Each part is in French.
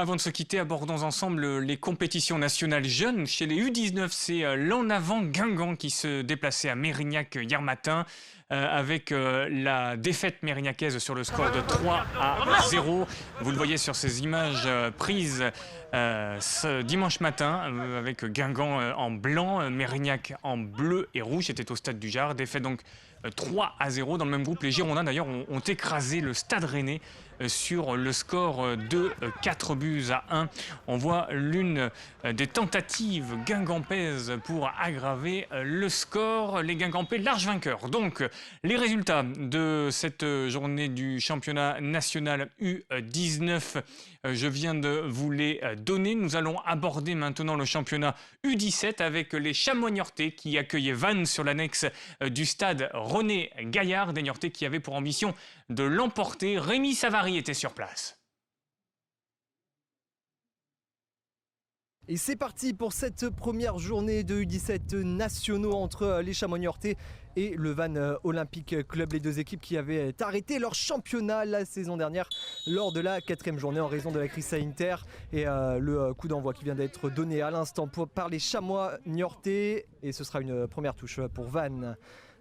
Avant de se quitter, abordons ensemble les compétitions nationales jeunes. Chez les U19, c'est l'En Avant Guingamp qui se déplaçait à Mérignac hier matin avec la défaite mérignacaise sur le score de 3-0. Vous le voyez sur ces images prises ce dimanche matin avec Guingamp en blanc, Mérignac en bleu et rouge. C'était au stade du Jard. Défaite donc 3-0. Dans le même groupe, les Girondins d'ailleurs ont écrasé le Stade Rennais sur le score de 4-1. On voit l'une des tentatives guingampaises pour aggraver le score. Les Guingampais large vainqueurs. Donc les résultats de cette journée du championnat national U19, je viens de vous les donner. Nous allons aborder maintenant le championnat U17 avec les Chamois Niortais qui accueillaient Vannes sur l'annexe du stade René Gaillard. Des Niortais qui avaient pour ambition de l'emporter. Rémi Savary était sur place. Et c'est parti pour cette première journée de U17 nationaux entre les Chamois Niortais et le Vannes Olympique Club. Les deux équipes qui avaient arrêté leur championnat la saison dernière lors de la 4e journée en raison de la crise sanitaire. Et le coup d'envoi qui vient d'être donné à l'instant par les Chamois Niortais. Et ce sera une première touche pour Vannes.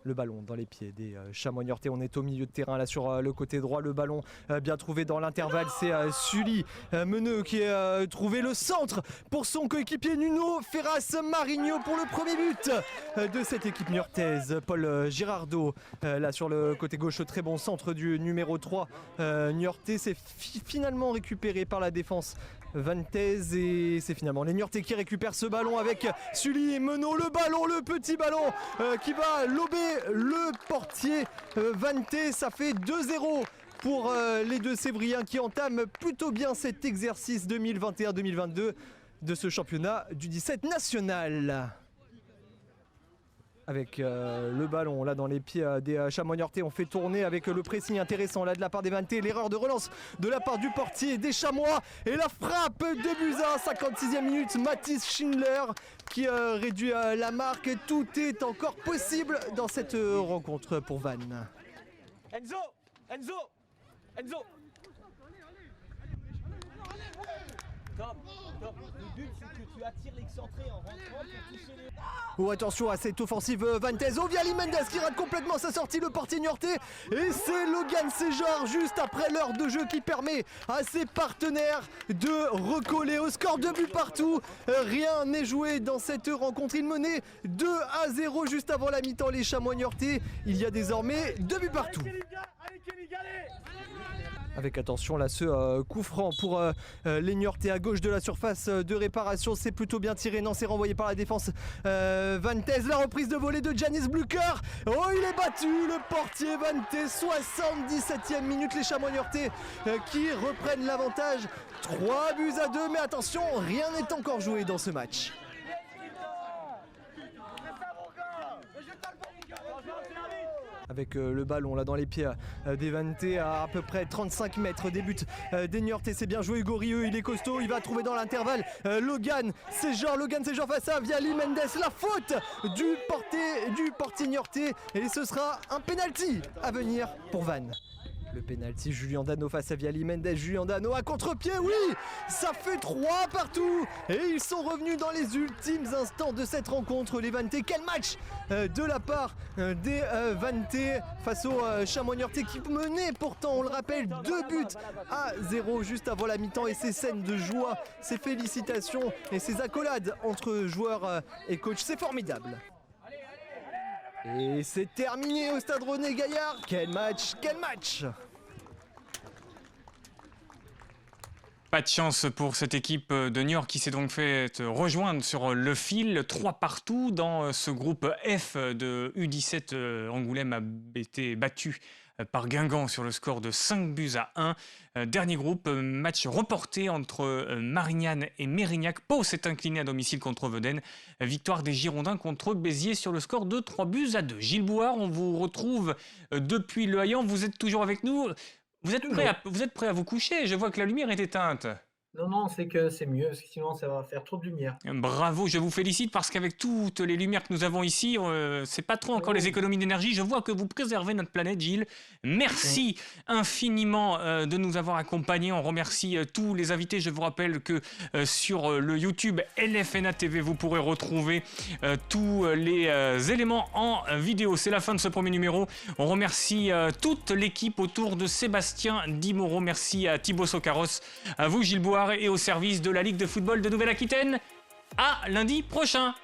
Le ballon dans les pieds des Chamois Niortais. On est au milieu de terrain là sur le côté droit. Le ballon bien trouvé dans l'intervalle. C'est Sully Meneux qui a trouvé le centre pour son coéquipier Nuno Ferraz Marigno pour le premier but de cette équipe niortaise. Paul Girardot là sur le côté gauche. Très bon centre du numéro 3 niortais. C'est finalement récupéré par la défense vantaise et c'est finalement les Niortais qui récupèrent ce ballon avec Sully et Menot. Le ballon, le petit ballon qui va lober le portier vantais. Ça fait 2-0 pour les deux Sévriens qui entament plutôt bien cet exercice 2021-2022 de ce championnat du 17 national. Avec le ballon là dans les pieds des Chamois Niortais, on fait tourner avec le pressing intéressant là de la part des Vantais, l'erreur de relance de la part du portier des Chamois et la frappe de Buza, 56e minute, Mathis Schindler qui réduit la marque. Tout est encore possible dans cette rencontre pour Vannes. Enzo, Top. Le but c'est que tu attires l'excentré en rentrant pour toucher les... Oh attention à cette offensive vantaise. Oh Viali Mendes qui rate complètement sa sortie, le portier niortais. Et c'est Logan Séjar juste après l'heure de jeu qui permet à ses partenaires de recoller au score. 2 buts partout. Rien n'est joué dans cette rencontre. Il menait 2-0 juste avant la mi-temps les Chamois Niortais. Il y a désormais 2 buts partout. Avec attention là ce coup franc pour les Niortais à gauche de la surface de réparation. C'est plutôt bien tiré. Non, c'est renvoyé par la défense vantaise. La reprise de volée de Janis Blucher. Oh, il est battu le portier vantais. 77e minute. Les Chamois Niortais qui reprennent l'avantage. 3-2. Mais attention, rien n'est encore joué dans ce match. Avec le ballon là dans les pieds des Vantais à peu près 35 mètres des buts des Niortais. C'est bien joué Hugo Rieux, il est costaud, il va trouver dans l'intervalle Logan Séjar face à Viali Mendes. La faute du portier niortais et ce sera un penalty à venir pour Vannes. Le penalty, Julien Dano face à Viali Mendes. Julien Dano à contre-pied, oui. Ça fait 3 partout. Et ils sont revenus dans les ultimes instants de cette rencontre. Les Vantais, quel match de la part des Vantais face aux Chamois Niortais qui menaient pourtant, on le rappelle, 2-0 juste avant la mi-temps. Et ces scènes de joie, ces félicitations et ces accolades entre joueurs et coach, c'est formidable. Et c'est terminé au stade René Gaillard. Quel match, quel match! Pas de chance pour cette équipe de Niort qui s'est donc fait rejoindre sur le fil. 3 partout dans ce groupe F de U17. Angoulême a été battu par Guingamp sur le score de 5-1. Dernier groupe, match reporté entre Marignane et Mérignac. Pau s'est incliné à domicile contre Veden. Victoire des Girondins contre Béziers sur le score de 3-2. Gilles Bouard, on vous retrouve depuis Le Haillan. Vous êtes toujours avec nous. Vous êtes prêt à vous coucher? Je vois que la lumière est éteinte. Non, non, c'est que c'est mieux, parce que sinon ça va faire trop de lumière. Bravo, je vous félicite parce qu'avec toutes les lumières que nous avons ici, c'est pas trop encore les Oh. économies d'énergie. Je vois que vous préservez notre planète, Gilles. Merci infiniment de nous avoir accompagnés. On remercie tous les invités. Je vous rappelle que sur le YouTube LFNA TV, vous pourrez retrouver tous les éléments en vidéo. C'est la fin de ce premier numéro. On remercie toute l'équipe autour de Sébastien Dimoro. Merci à Thibaut Socaros, à vous Gilles Bouard et au service de la Ligue de football de Nouvelle-Aquitaine. À lundi prochain.